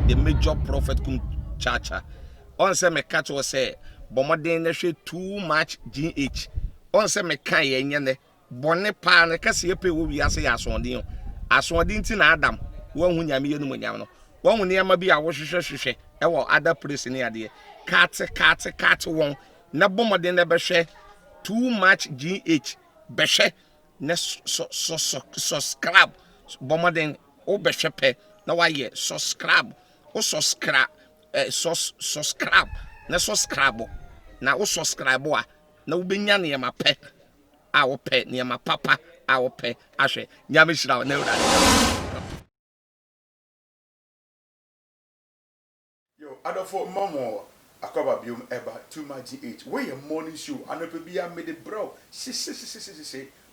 the major prophet kum chacha. On say me catch was say bomoden na hwe too much GH. On say me kan ye nyene bone pa na kase ye pe wo wiase ya asondin. Asondin ti na Adam wo hu nyame ye no nyam no. Wo hu ne ma bi a wo hwehwehwehwe e wo other place ni ade. Kat won na bomoden na be hwe too much GH be hwe na subscribe bomoden o be hwe pe na wa ye subscribe o subscribe subscribe na subscribe na o subscribe a na wo benya ne ma pe a wo pe ne ma papa a wo pe ahwe nyame hira na ewra yo adofo momo akoba biom eba too much GH we your morning show anope bia me de bro si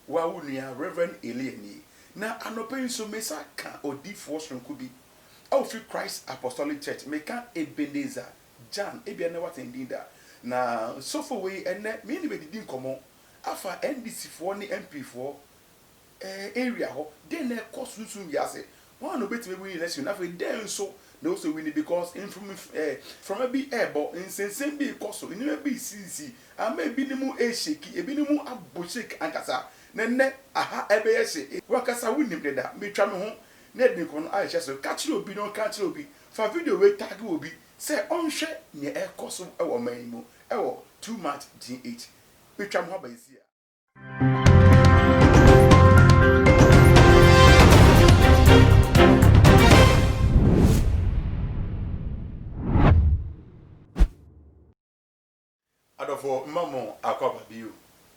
wa wunua Reverend Eliani na anope nso mesa ka odifo sonko bi au fi Christ Apostolic Church meka Ebenezer Jan ebia na what endinda na so for we ene me ni be didin komo afa NDC for ni MP for area ho den na kosusu wiase one obetime we election na fe den so no so we because from a be able in sense be koso in be cc ama bi ni mu e sheki ebi ni mu abo shake ankasa nenne aha ebe ye she wakasa wunim deda metwa me ho na edin ko no aye so catch obi no catch obi fa video we tag obi say onhwe ne e koso e wo man mu e wo too much GH metwa me ho ba isi for mamo akwaba biu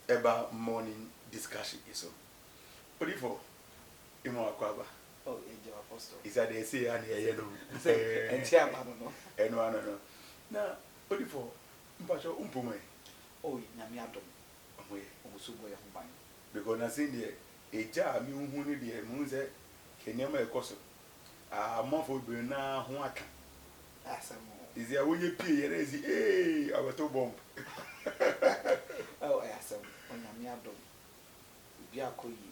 eba morning discussion iso odifo imo akwaba oh ejo apostle is that they say and here no entia ma no no na odifo mpacho umpume oh nyame adom omoye omusugo ya huban because na say there eja mi hu ni there mu say kenyama ekoso amafo bi na ho aka asamo is there wo ye pie yere ezi abato bomb oh asamo onyame adom bi akoyi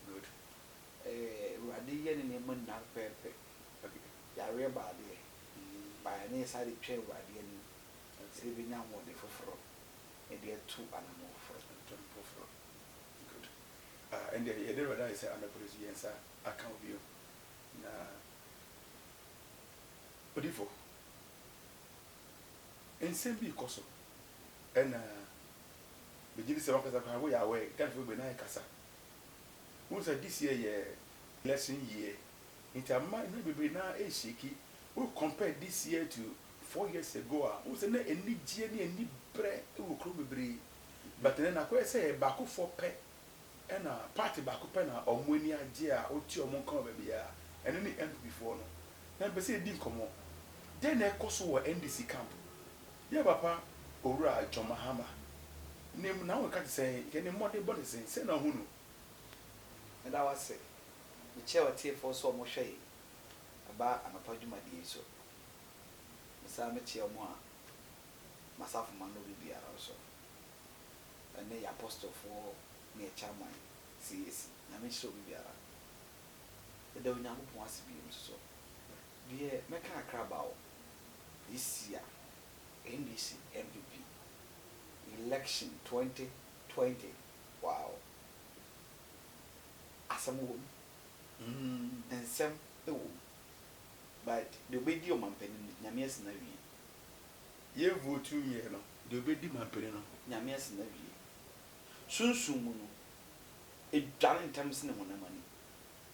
good wadi ye ne mo na pepe okay ya re ba de ba ne sare twa wadi ni se bi nya mo de foforo e de tu anamo foforo good and the other that is an police yensa account view na odifo ensembi koso ena begini se wakasa kwa wo ya we kan fo be na kasa wo say this year ye election year intama na bebe na e shiki we compare this year to 4 years ago wo say na eni gie na eni bre e wo kro bebre but na kwa say ba ko for pe ena party ba ko pe na omoni age a oti omo kan ba bia ene ni end before no na be say din komo den na koso wo NDC camp ya papa owura Mahama nim na we ka say kene modern body say na hunu and I was say the chair tie for so mo hwe aba anapa dwuma die so masa me tie mo a masafu man no bibia so and the apostle for me chairman CAC na me show bibia the do nyam po asibi so die me ka kraba o this year NDC MVP election 2020 wow asamu and some but the obedi o mampeni nyame asina wie ye vote ye no the obedi mampeni no nyame asina wie sunsumu no edwan ntams ne monamani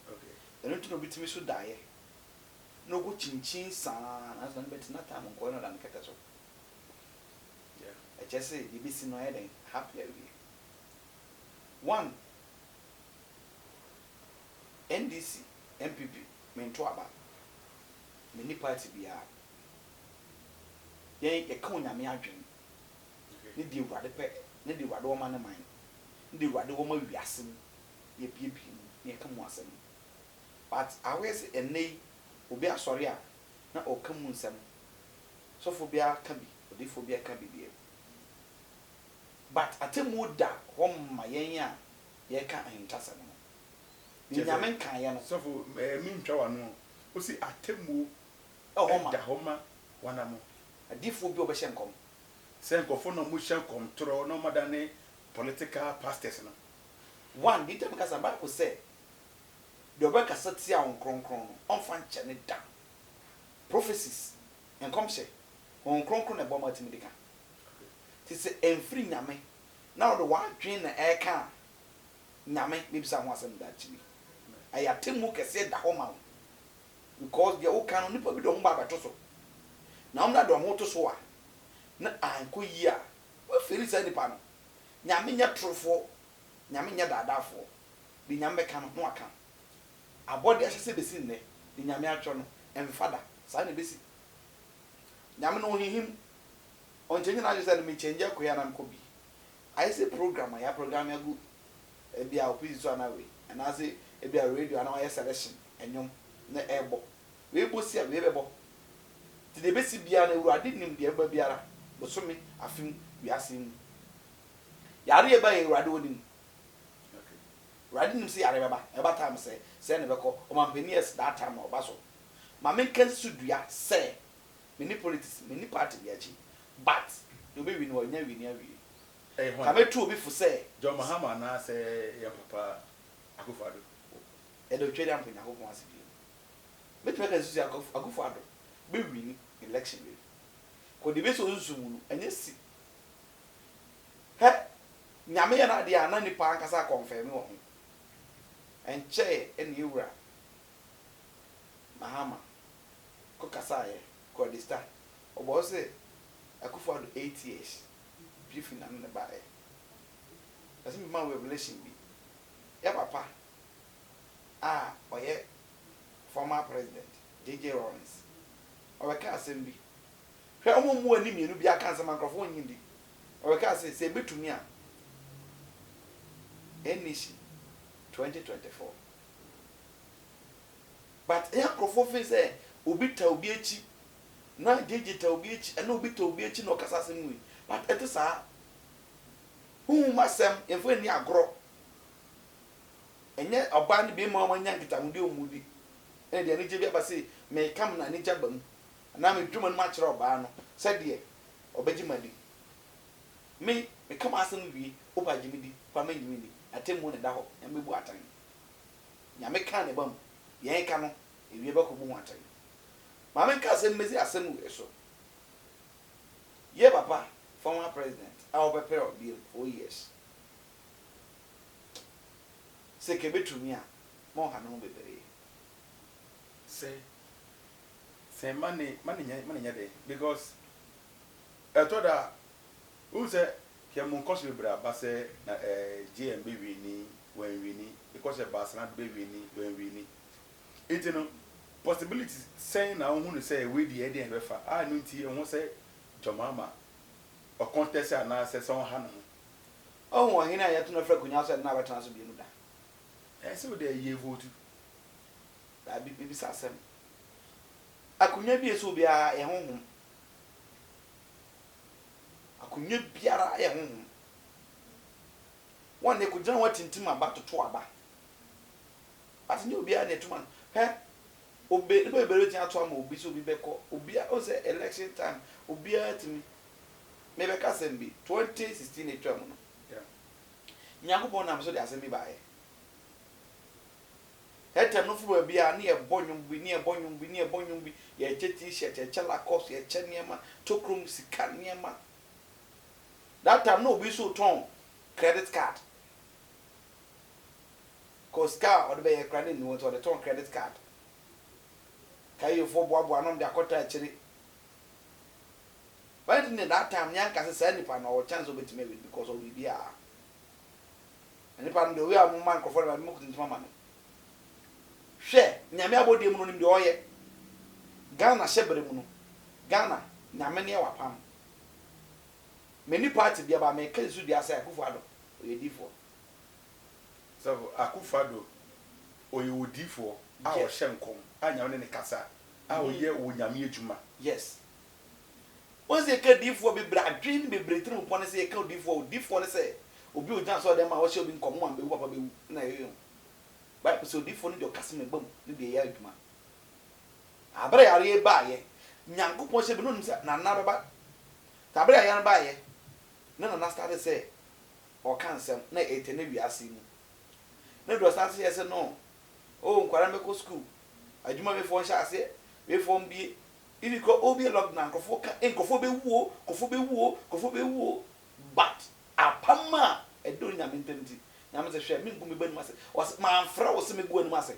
okay eno tuno bitimi so dae no go chinchin sa na so betina time ko no dan keta so I just say the BC no heading happy every one NDC MPP mento aba many party bia yen e ka onyame adwen ne di wade pe ne di wade wo ma ne man ne di wade wo ma wiase ye piepie ne ka mu asem but always enei obi asori a na o ka mu nsem so fo bia ka bi odi fo bia ka bi bia but atemu da homma yen a ye ka ahintasa no nyame kan ya no so for mi ntwa wa no o si atemu da homa wanamo adifo bi obehye nkom senkofo no mu hye nkom toro no madane political pastors no one di tem kasa Bible say de obekasa tia on kronkron no onfa nche ne da prophecies enkom hye on kronkron na boma timidika ti se enfri nyame na o de wa dwen na eka nyame bibisa ho asem da chibi ayatemu kese da homa because the old canon nipa bi do mba ba to so na omna do mo to so a na anko yi a we feel say nipa no nyame nya trofo nyame nya dadafo bi nyame ka no aka abode ahyese besi nne bi nyame atwo no emfada sa na besi nyame no hihim on change na say me change akoya na mko bi I say program ya program ya gu e bia opisi so na we and I say e bia radio ana ya selection enyom na ebo we bosi a we bebo ti de besi bia na urade nim de eba biara bosome afim wi asim yare eba e urade onim okay urade nim si yare beba eba time say ne beko o man penies that time oba so ma men kan sudua say me ni politics me ni party bi achi but you be win o nya win awi ka me tu obi fu say John Mahama na say ya papa akufado e do twede ampo nya ko kon asibi me twa ka susu akufado be win election we ko de be so susu mu anya si he nyame ya na de ana nipa ankasa confirm wo ho enche eni ewura Mahama ko kasaye ko de star obo se akufado 8 years bifi na ne bae asi mi ma revelation bi ya papa oye former president JJ Lawrence obeka asem bi hwe omomu ani mienu bi aka asem microphone nyindi obeka asem se betumi a enishi 2024 but ya microphone fe say obi ta obi echi na JJ ta obi echi na obi ta obi echi no kasa asem wi but it is a who masem efo ni agro enye oba ni bi ma nya nkita ndi omudi e de ni je bi abase me kam na ni jabam na me dwuma no ma kire oba no se de obaji madi me kam asem wi obaji midi kwa ma nyimi ni atemu ne da ho ya mebu atan nya me kan ne bam ye ka no ewie ba ko bu ho atan ma me ka asem mezi asem wi so ye papa former president our prepare bill 4 years se ke betumi a mo ha no bebere say money nya dey because I thought that who say ke mon cost bebra ba say na GMB wini when wini because e ba sana be wini when wini it no possibilities saying na who say we the head and befa no nti who say Jomama o contest na say so ha no oh wa hina ya tuna fra kunya so na betana so bi no da so dey ye vote da bi sa asem akunya bi eso bia ye honhom akunya biara ye honhom won ne ko jan watintim aba toto aba but ni obi a ne tuma he obe no be retin ato ama obi so obi beko obi o say election time obi a timi me be ka sem bi 2016 etwa mu no yeah nyankopon na me so de asem bi baaye etem no fu bia na ye bonyum bi na ye bonyum bi na ye bonyum bi ye che t-shirt ye che lacoste ye che niema tokrum sika niema that time no obi so ton credit card cause car or be credit no to the ton credit card kai you for boabo anom de akota achiri but in that time nyanka se say nipa no chance obetime with because of bibia nipa no we am man ko for na mo kutin mama no hwe nyame abode mu no nim de oye Ghana shebere mu no Ghana nyame ne wapam many party bia ba me kan su dia say akufado oyedifo so akufado oyodifo a o hyenkom anya ne kasa a oye wo nyame adwuma yes once ka difo be bra dream be bretin mo pone say ka difo ne say obi ojan so dem ma wo she obi nkomo am be papa be na yeyo Bible so difo no de okase me bam ne de ya adwuma abere yare ba ye nyankopon se bi no nim se na na beba tabere yare ba ye na start say o kan sem na etene wiase mu na do start say say no o nkwara meko school adwuma me fo nhyɛ ase we fo mbie ibi ko obi log na nkofo be wuo but apama edo nyame ntamti nyame se hwɛ me ngu me banu ase was ma mfra wo se me gu anu ase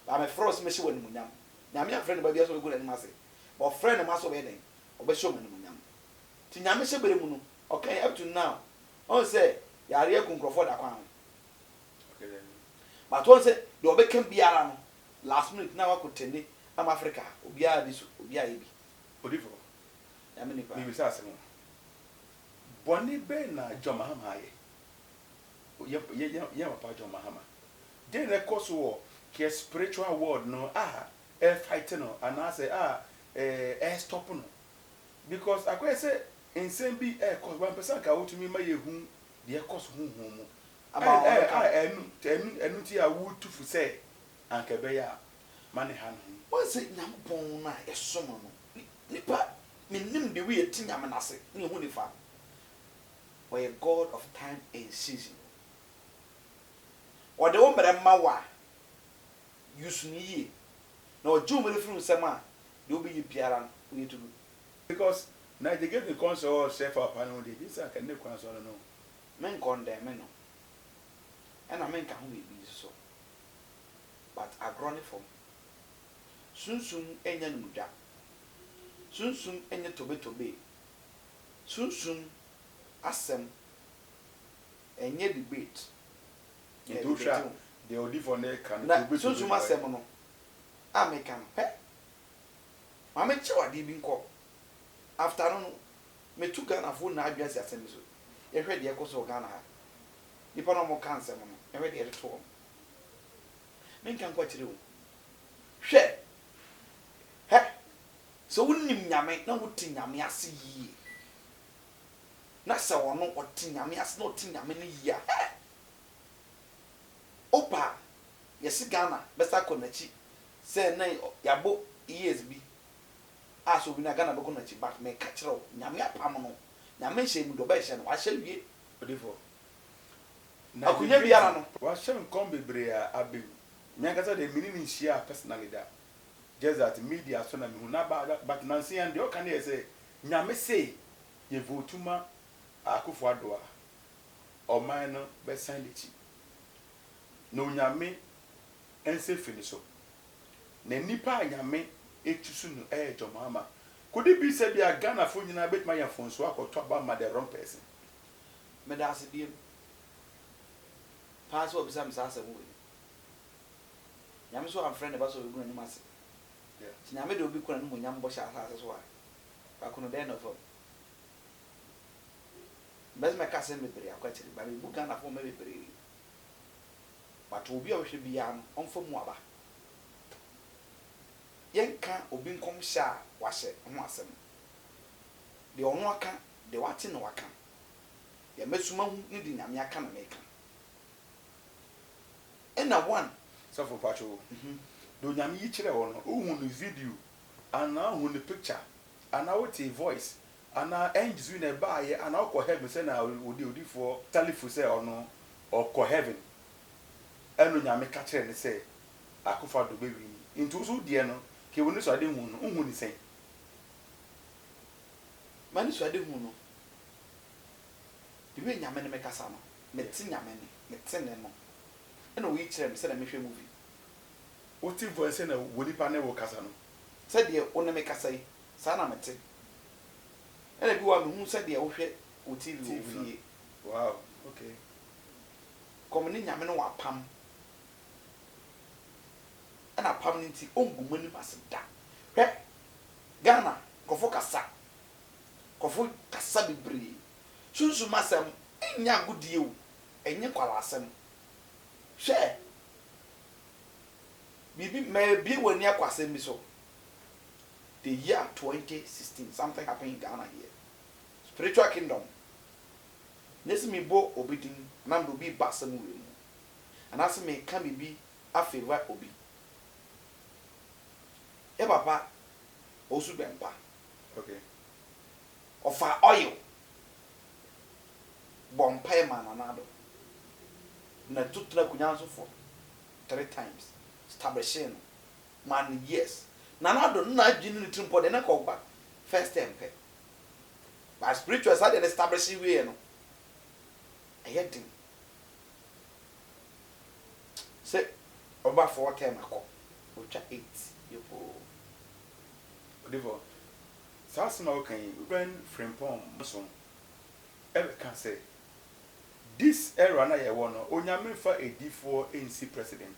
ba me fra wo se me hye wanu nyam nyame afra ne ba bia so gu anu ase but friend ma so be den obɛhye wo anu nyam ti nyame hye bere mu no okay up to now on say yare akunkrofo da kwan Okay then. but on say the obekam biara no last minute na wakotene am Africa obiara diso obiara ebi Odifo. nyame nipa Mi bisa asemo. Boni be na John Mahama ye. Ye papa John Mahama. Then the course war ke spiritual world no fight no and I say stop no. Because I say insane be cause one person ka wotumi ma ye hu de cause hu mu. Enu ti a wutu fu say anka be ya mane ha no. wọ́n sẹ́ nyampọ̀n náà ẹ̀ sọ́mọ̀ no nípa mi nim de wíyẹ ti nyàmé n'ase ní ehun nífa wọ́n yẹ God of time and season ọ̀dẹ̀ wọ́n mẹ̀rẹ̀ mma wà yusu ni yie na ọ̀jẹ̀ wọ́n mẹ̀rẹ̀ firi nsẹ́m a de wọ́n bẹ yẹ biara no wọ́n yẹ tugu. Because now they get the console self up and they this can the console no. Men condemn me no ẹna men ka ho bẹ bi so but agrọ ne fam sunsun enya numudwa sunsun enya tobe sunsun asem enye debate Do sha the Odifo ne can na sunsun asem no American pe ma me che wade bi nko after no me tu Ghana fo na adwa si asem so ye hwe de ekoso Ghana ha nipa no mo kan asem no ye hwe de to men kan kwa kire wo hwe so wonnim nyame na woti nyame ase yie na se wono oti nyame ase na oti nyame ne yia opa yesi Ghana besa konachi se na yabo years bi aso bi na Ghana be konachi but me ka kire nyame apam no nyame hye mu do ba hye no wa hye wie Odifo. akunya biara no Wa shem kom bebre abe. Me akasa de minini share personally da. Just that media so na me hu na but nansi and the can say nyame say ye votuma akufo adoa oman no be sign lechi no nyame ense fini so na nipa nyame etusu no John Mahama could it be said be a Ghana fo nyina bet my phone so akoto about ma the wrong person me da ase biem pass what bisa msa asem wo nyame so am friend ba so we gu na ase ti nyame de obi kona no nyam bo sha asase so a ba kono den no fo bez me kase me bere akwatiri ba me buga na fo me bere but obi a wo hwe bia no on fo mu aba yenka obi nkom sha wa hye ho asem de ono aka de wate no waka ya mesuma hu ni di nyame aka na meka ena one so for pacho do nyame yi kire wo no ohun no video ana ohun no picture ana what a voice ana angels we na ba ye ana ko heaven say na odifo talifu say ono ko heaven eno nyame ka kire ne say akufa do be wi into so de no ke woni so ade hu no ohun ni say mani so ade hu no de we nyame ne mekasa no meti nyame ne meti ne no eno wi kire me say na mehwe movie what if voice na woni pa ne wo kasa no said de wona mekasa yi sa na meti ena bi wa me hu said de wo hwe o TV o fie wow okay komni nyame no wa pam ena pam ni ti ongumani maseda hwe Ghana kofo kasa bibri sunsu masem enya godie o enye kwala asem hwe bibi me bi wani akwasem bi so the year 2016 something happened in Ghana here spiritual kingdom nesi mi bo obidin na ndo bi basem we mu anase me ka bibi afewa obi e papa osu bempa Okay. ofa oil bompa ma nanado na tutra kunyanso for 3 times establishing man yes nanado na adwini ne trimpo de na ko first time pe but spiritual side and establishing way no ayedin say oba 4 time akọ ocha 8 yopo Divo. Sasma okay, when Frimpom so ever can say this era na ye wono onyame fa edifo NC president.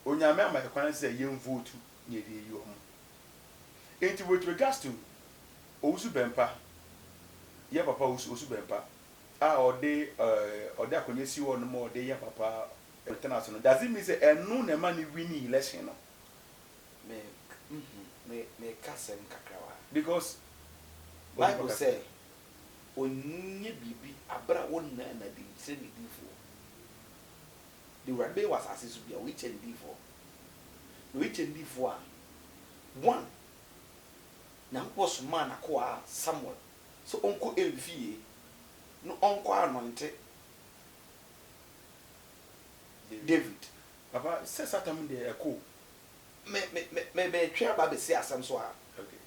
Onyame ama ekwan say yem vote nye de yi omo. Enti with regards to Osu Bempa, ye papa Osu Bempa, ode akonye si wo no mo ode ye papa international. Does it mean say enu na man win election no? Me kasem kakrawa Because Bible say onye bibi abra wonna na di se ni difo the rabbi was assessed to be a witch and difo no witch and difo one na was man akwa Samuel so onko elfie no onko anointed David papa says atam de eko me twa ba be say asem so a okay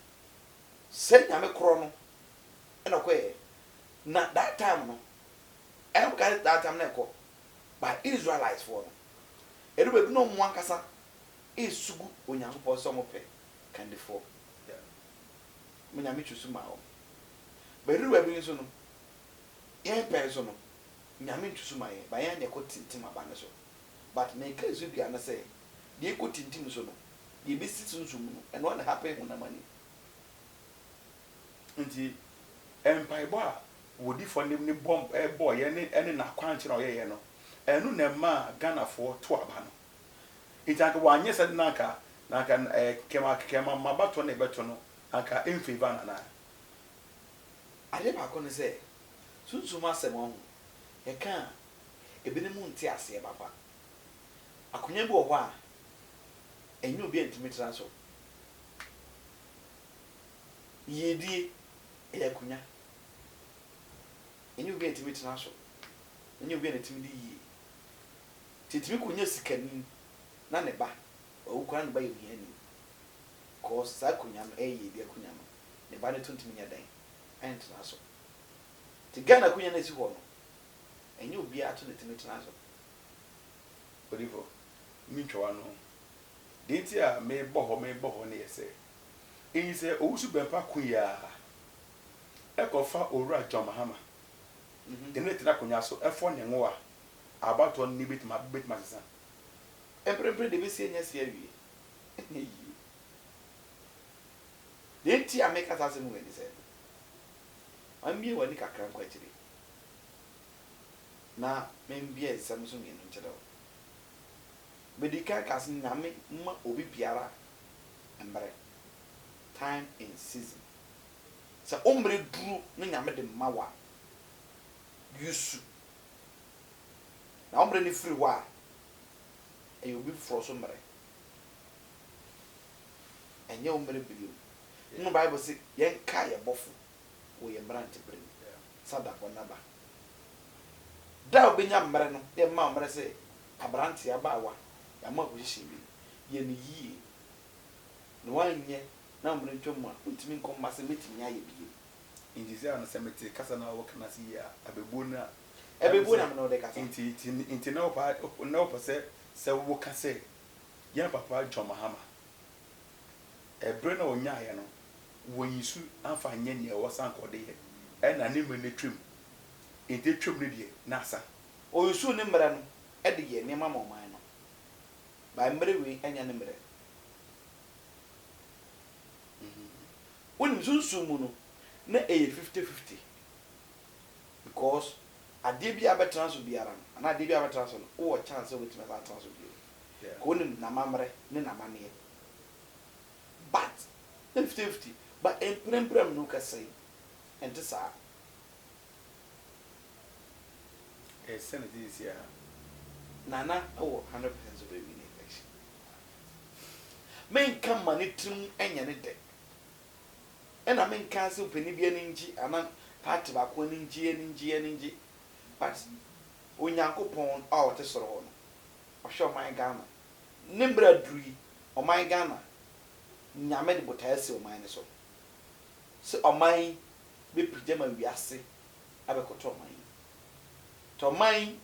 say nyame kro no na kwe na that time no em ka that time na ko by Israelites for no edu be no mo ankasa esugu onyankopɔ so mo pe kan de for yeah me nyame twusu ma o be edu be bi so no yen pe so no nyame twusu ma ye ba yen ne ko tintim aba ne so but me ka so bia na say de ko tintim so no ye be sit sunsun no and what happen when na mani nti empaibo a wodi for ne bomb boy ene na kwanche na oyeye no enu na ma Ghana for to aba no itaka wanye se na aka kema mabato na ebeto no aka emfeva na na ade ba ko ne say sunsun asem ho ye kan ebine mu nti ase baba akonya bi wo ho a enyu bi entimi transo yedie eyakunya enyu bi entimi transo enyu bi entimi di yi titimi kunya sikani na ne ba o kwa ne ba yi ani ko sa kunya no yedie kunya no ne ba ne tuntimi nya dan en transo ti Ghana kunya na si ho no enyu bi ato ne timi transo odifo mitwa no denti a me boho ne yese eyi se Osu Bempa kuya ekofa owura John Mahama dene tira kunya so efo ne ngo a abato ni bitma sesa emprempre de besi enya se awie yi denti a make asase mu eni se amie wani kakra kwa chire na membie samso mi no chire medika kas nyame ma obi biara embre time in season sa ombre duru no nyame de mawa yusu na ombre ni free wa e obi froso mbre enye ombre bilu no Bible say yen ka ye bofu wo ye brant bre sada bonaba da obenya mbre no ye ma mbre say abrant ya bawa ya ma ko shibi ye ni yi no wanye na mbre ntwom a ntimi nkom mase metimi aye bi inji se ana semeti kasa na wo kana si ya abebu na no de kasa inti na opa se wo kase ya papa John Mahama ebre na onya ye no wo yisu amfa nye ne wo sankode ye e na ne mene twem inti twem ne die na asa o yusu ne mbre no e de ye ne mama oman no ba mbre wi enya ne mbre woni sunsun mu no na e 50-50 because ade bi abetrans biara na ade bi abetrans no wo chance we tima trans bi ko ni na mamre ni na mane but 50-50 but emprem no ka say ente sa e senate this year nana oh 100% of the election men come money trim enya ne de And I mean cancel penny be an inji and party back one inji but when yanko pon out a sort or show my Ghana. Nimbra dree or my Ghana. Nyamedi botasi o mine so o mine be pijama wiase abekoto o mine to mine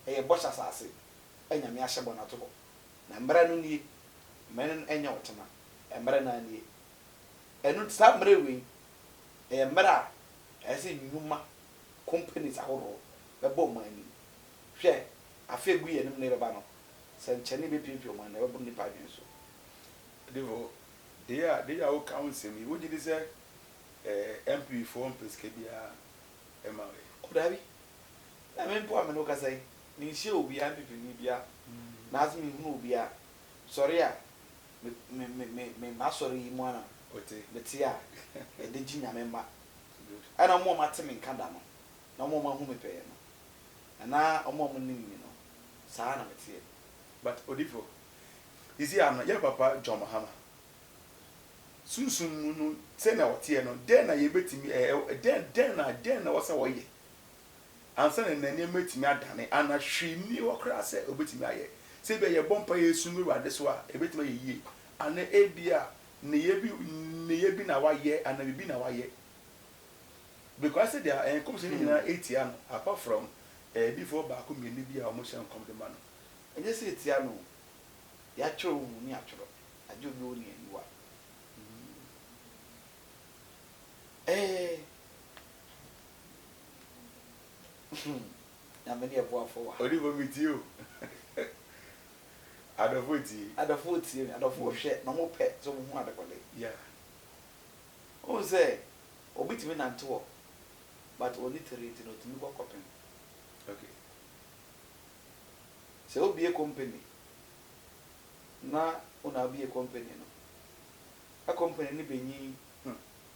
e boss asase anyame ahyebo na to na mbra no nie men enya otena mbra na nie enu sa mbra we e mbra ese nyuma companies ahoro be bo mine hwe afegu ye nim ne beba no se nchene be pimpio man na be bo nipa dwen so devo they are all council me what did they say MP for MPSK bia emawe odabi na me mpo ameno ka sai ni hye obi a pipi ni bia na azmi hu obi a sorry a me ma sorry mu ana ote beti a e de ginya me ma ana mo ma temi nkanda no na mo ma hu me pe no na mo mo ni no saa na metie but odifo is here your papa John Mahama sunsun no say na wote no den na ye betimi den na wasa wo ye ansa na nani metimi adane ana hwini wo kra se obetimi aye se be ye bompa ye sunu wade so a ebetimi ye yie ana ebia ne ye bi na waye ana bi na waye because they are commission na 8 years apart from before back me ni bia o mo hye nkom de ma no enye se etia no ya choro mu ni achoro ajo bi oni aniwa na me dey boa for wa odi bo miti o adofoti adofo hwe na mo pe so mo hu adekole yeah o say obitimi na nto but only treat no timi go kopen okay se obi e company na una bi e company no a company ni benyi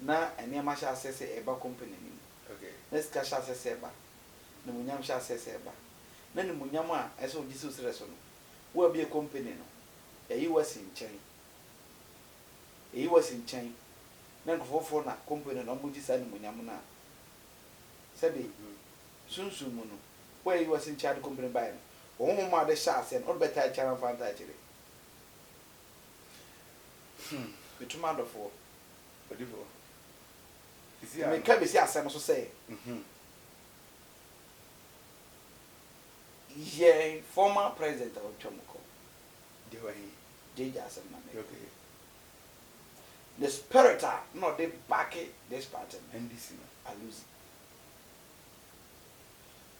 na ene ma sha asese e ba company ni okay let's cash asese ba na munyam sha asese ba na ni munyam a ese ogi su sere so no wo bi e company no e yi wasi nchen na nkofofo na company no mo gi sa ni munyam na sabe sunsun mu no wo yi wasi nchen de company ba no wo ma de sha ase no better chara fanta chire bituma dofo odifo isi me ka be si asem so say yeah former president of Chomoko they were here Jeja asem na me okay the spirit no they back this party NDC I lose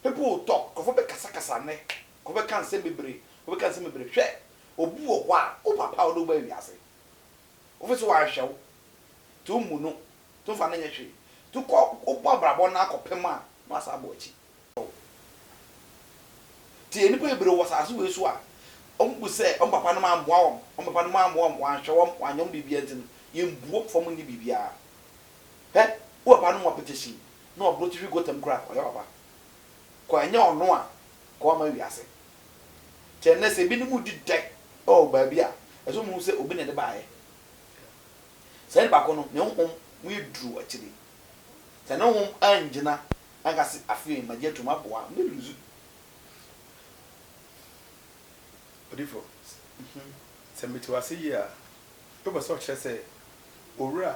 people talk ko be kasa ne ko be kan se bebre hwe obu wo kwa o papa o do ba wi ase o fe so wa hwew to mu no to fa na nya hwe to ko o bo brabo na akopem a no asa bo chi ti eni pe bebre wo sa so we so a o mbu se o papa no ma mboa o papa no ma mboa wa hwe wo anyom bibia ntin ye mbuo fom ni bibia he wo papa no mo petition no obro ti hwe gotam kra o ya papa ko anya ono a ko ma wi ase chenne se bi ni mu di dek o ba bia eso mu se obi ne de baaye se ba ko no ne honhom mu eduru akiri se ne honhom anjina anga se afie magie to maboa me luzu odifo se meti wase ye a to be so che se owura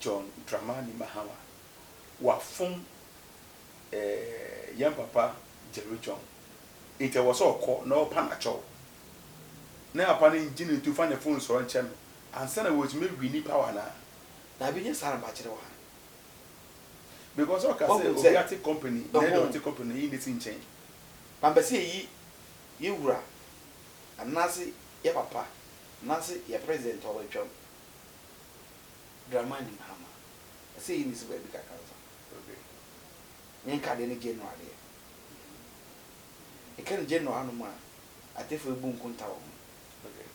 John Dramani Mahama wa fun yan papa Jerry John it was all call no panacho na apa ni engine to find the phone so nche no ansa na was me wini power na bi nye sara ba kire wa because o ka say Obiati company na don't company in this change pambasi yi wura anase ye papa nase ye president of Chom Dramani Mahama say yi ni se ba bi ka kansa okay nka de ni general de e kan general anu ma atefo ebu nkunta wo okay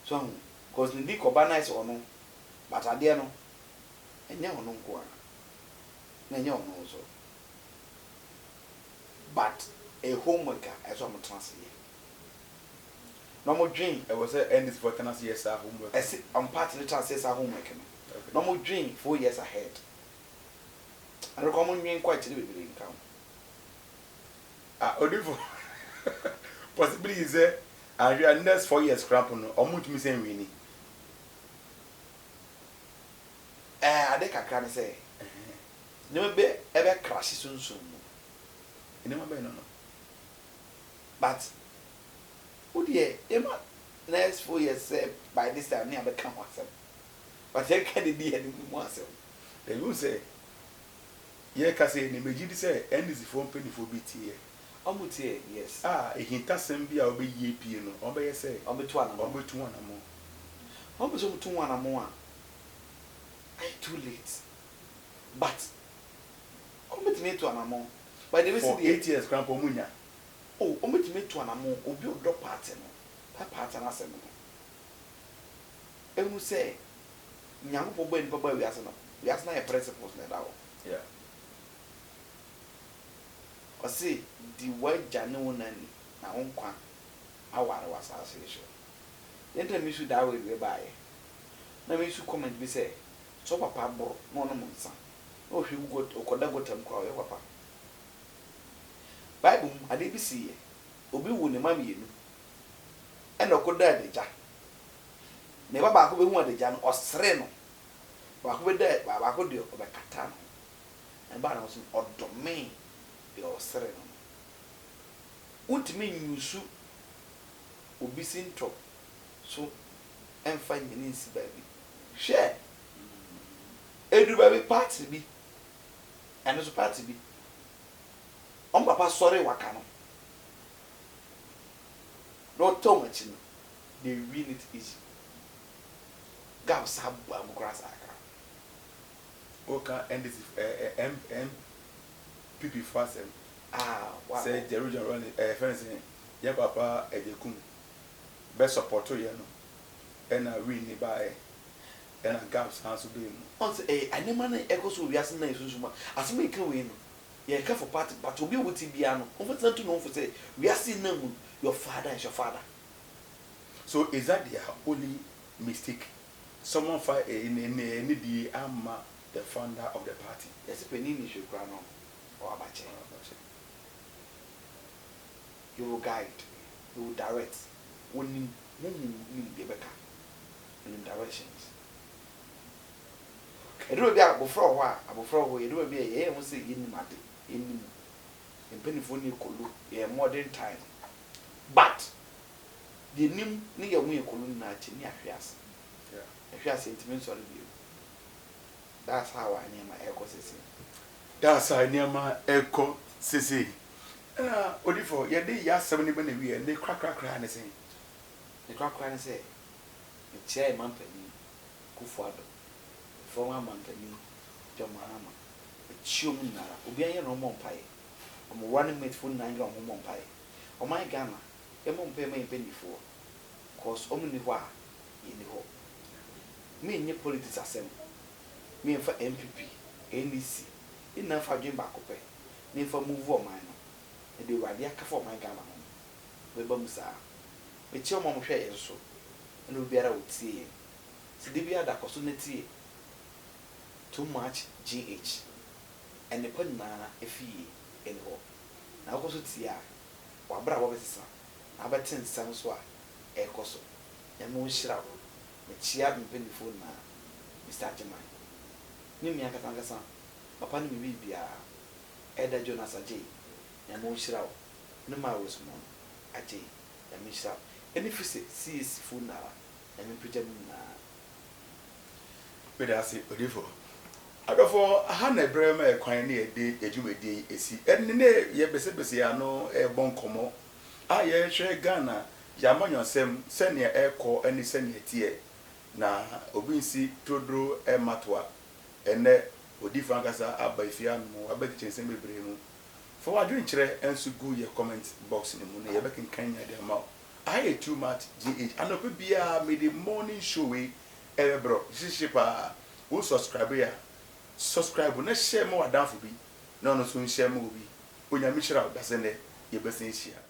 so cause ndi ko ba nice ono but ade no enye ono nko a na enye ono so but a homework as I'm translate no mo dream I was end this for tennis yes homework as I'm part of the translate homework no no more dream 4 years ahead. And the common mean quite to be in count. Odifo. Possibly is there. And you are next 4 years crap on or much missing winning. I think I can say. Never be ever crashes soon. You never be no. But would ye, Emma, next 4 years say by this time never come myself. But they can't be any more. They will say, yeah, Cassie, and imagine say, and is the phone penny for BTA. Omutie, yes. A hintasem bi a obe yie pie no obe say Obetu ana mo Obetu mutu ana mo a too late. But ometime to ana mo by the way for 8 years grandpa munya. Oh, ometime to ana mo obi odo party no pa party na asem no enu say nyankopɔ bɔ nipa ba wiase no wiase na yɛ principles na da wo. Yeah. Ɔse di wagya ne wonani na wonkwa aware wasase so. Yenta mi su da we bae. Na mi su comment bi say so papa boro no no monsa. No hwe go okoda gotam kwa we papa. Bible ade bi siye. Obi wu ne mam yenu. E na okoda adagya. Ne baba ko be hu adagya no osre no. Ba ko be da ba ko de obekata no. E ba na so odome your sereno. Untimi nyusu obi sinto so emfa nyini nsi baabi. Hwe edu baabi party bi. Eno so party bi. On papa sorry waka no. No too much no. They win it easy. Gaw sabu amukras aka. Oka and this PP fast Wow. say Jerusalem run fencing ya papa ejekum be support you no and win ni by and gaps hands be On say anema na ekoso wiase na esusuma asema eka we no ye ka for party but obi wuti bia no on fit to know for say wiase na mu your father is your father. So is that their only mistake? Someone fight in the ama the founder of the party. Yes, penini should crown on or abache. You will guide, you will direct. When you be better in directions. It will be able for a while, it will be a year, say in Mati, in Penifoni Kulu, a modern time. But the name near me Kulun Nachi near Fias. If you are sentiments on you, that's how I name my echo system. That's I near my echo Sissy. Odifo, ye dey ya 70 bene wi and they crack and say. The crack and say, the chair Mampany, Kufuado, former Mampany, John Mahama, a chumina, Ubia no more pie. I'm running mate for 9 long more pie. Oh my gamma, a mom pay me penny for. Cause only wa in the hole. Me and your politics are same. Me for MPP, NDC, enough for Jim Bacope, name for move on mine. And they were there for my gamma. We bums are. But your mom share so, and we better would see. So they be at that opportunity too much GH and the put nana a fee in home. Now go to Tia, or bravo officer, about 10 sounds why a coso, and moon shroud, but she had been penny phone now, Mr. Jemai. Nimi Akatangasan, upon me be a Eda Jonas a J. And moon shroud, no matter was more a J, and me shroud. And if you see is full now, and me pretend now. But I say, Odifo. Adofo Hana Brema e kwan na e de ejumedi esi. Enne ye bese ano e bon komo. A ye hwe Ghana ya manyonsem sene e ko ani sene tie na obi nsi trodro e matwa. Enne Odifo ankasa aba ifia no abeti chensem bebre mu. For wadwen kire ensu gu ye comment box ni mu na ye bekin kan ya de ma. I too much GH. Anope bia me the morning show we bro. Shishipa who subscribe ya. Subscribe na share more adafo bi. No so share more bi. Onya mi shira da sene ye besin share.